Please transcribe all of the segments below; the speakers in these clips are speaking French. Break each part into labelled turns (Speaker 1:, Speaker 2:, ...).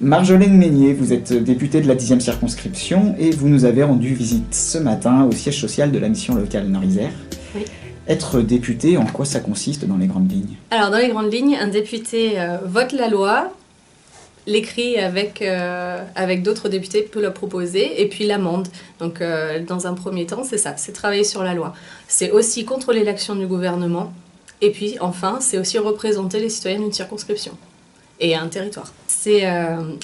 Speaker 1: Marjolaine Meignier, vous êtes députée de la 10e circonscription et vous nous avez rendu visite ce matin au siège social de la mission locale Nord-Isère.
Speaker 2: Oui.
Speaker 1: Être député, en quoi ça consiste dans les grandes lignes?
Speaker 2: Alors dans les grandes lignes, un député vote la loi, l'écrit avec d'autres députés, peut la proposer, et puis l'amende. Donc dans un premier temps, c'est ça, c'est travailler sur la loi. C'est aussi contrôler l'action du gouvernement, et puis enfin, c'est aussi représenter les citoyens d'une circonscription et un territoire.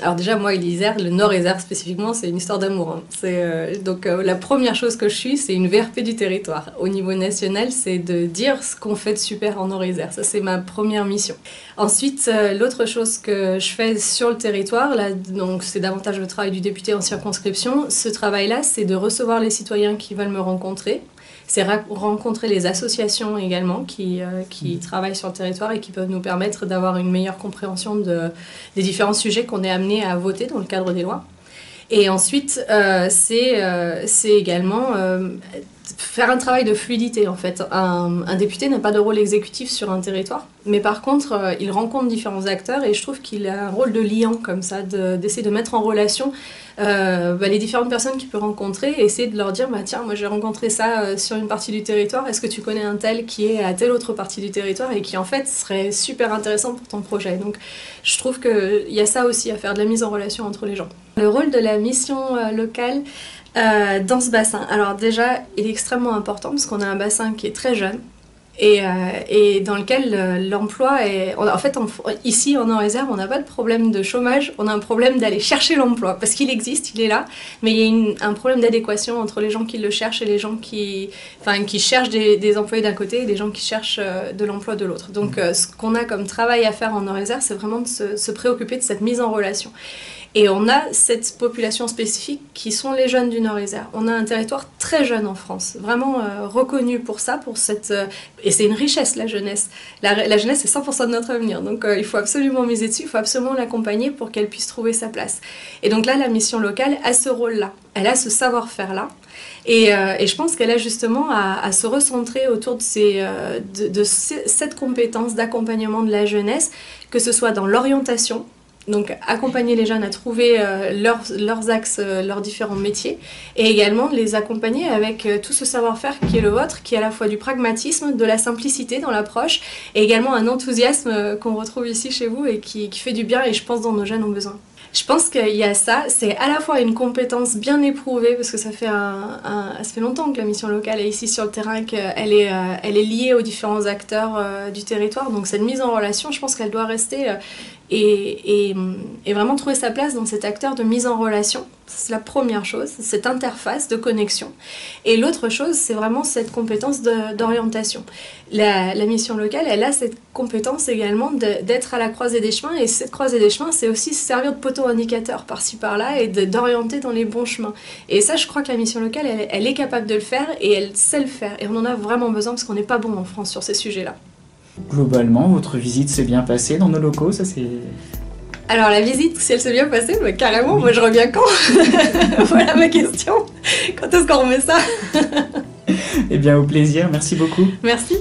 Speaker 2: Alors déjà, moi et l'Isère, le Nord-Isère spécifiquement, c'est une histoire d'amour. Hein. Donc la première chose que je suis, c'est une VRP du territoire. Au niveau national, c'est de dire ce qu'on fait de super en Nord-Isère. Ça, c'est ma première mission. Ensuite, l'autre chose que je fais sur le territoire, là, donc c'est davantage le travail du député en circonscription. Ce travail-là, c'est de recevoir les citoyens qui veulent me rencontrer. C'est rencontrer les associations également qui travaillent sur le territoire et qui peuvent nous permettre d'avoir une meilleure compréhension des différents sujets qu'on est amené à voter dans le cadre des lois. Et ensuite, c'est également faire un travail de fluidité en fait. Un député n'a pas de rôle exécutif sur un territoire, mais par contre, il rencontre différents acteurs et je trouve qu'il a un rôle de liant comme ça, d'essayer de mettre en relation les différentes personnes qu'il peut rencontrer et essayer de leur dire tiens, moi j'ai rencontré ça sur une partie du territoire, est-ce que tu connais un tel qui est à telle autre partie du territoire et qui en fait serait super intéressant pour ton projet. Donc je trouve qu'il y a ça aussi à faire, de la mise en relation entre les gens. Le rôle de la mission locale dans ce bassin, alors déjà il est extrêmement important parce qu'on a un bassin qui est très jeune et dans lequel l'emploi est... En fait, ici en Nord-Isère, on n'a pas de problème de chômage, on a un problème d'aller chercher l'emploi parce qu'il existe, il est là, mais il y a un problème d'adéquation entre les gens qui le cherchent et les gens qui cherchent des employés d'un côté et des gens qui cherchent de l'emploi de l'autre. Donc ce qu'on a comme travail à faire en Nord-Isère, c'est vraiment de se préoccuper de cette mise en relation. Et on a cette population spécifique qui sont les jeunes du Nord-Isère. On a un territoire très jeune en France, vraiment reconnu pour ça, et c'est une richesse la jeunesse. La jeunesse c'est 100% de notre avenir, donc il faut absolument miser dessus, il faut absolument l'accompagner pour qu'elle puisse trouver sa place. Et donc là, la mission locale a ce rôle-là, elle a ce savoir-faire-là. Et je pense qu'elle a justement à se recentrer autour de cette compétence d'accompagnement de la jeunesse, que ce soit dans l'orientation, donc accompagner les jeunes à trouver leurs axes, leurs différents métiers, et également les accompagner avec tout ce savoir-faire qui est le vôtre, qui est à la fois du pragmatisme, de la simplicité dans l'approche, et également un enthousiasme qu'on retrouve ici chez vous et qui fait du bien et je pense dont nos jeunes ont besoin. Je pense qu'il y a ça, c'est à la fois une compétence bien éprouvée, parce que ça fait longtemps que la mission locale est ici sur le terrain, qu'elle est liée aux différents acteurs du territoire, donc cette mise en relation, je pense qu'elle doit rester et vraiment trouver sa place dans cet acteur de mise en relation. C'est la première chose, cette interface de connexion. Et l'autre chose, c'est vraiment cette compétence d'orientation. La mission locale, elle a cette compétence également d'être à la croisée des chemins, et cette croisée des chemins, c'est aussi se servir de poteau indicateur par-ci par-là et d'orienter dans les bons chemins. Et ça, je crois que la mission locale, elle est capable de le faire et elle sait le faire. Et on en a vraiment besoin parce qu'on n'est pas bon en France sur ces sujets-là.
Speaker 1: Globalement, votre visite s'est bien passée dans nos locaux, ça c'est...
Speaker 2: Alors la visite, si elle s'est bien passée, carrément, moi je reviens quand? Voilà ma question. Quand est-ce qu'on remet ça?
Speaker 1: Eh bien au plaisir, merci beaucoup.
Speaker 2: Merci.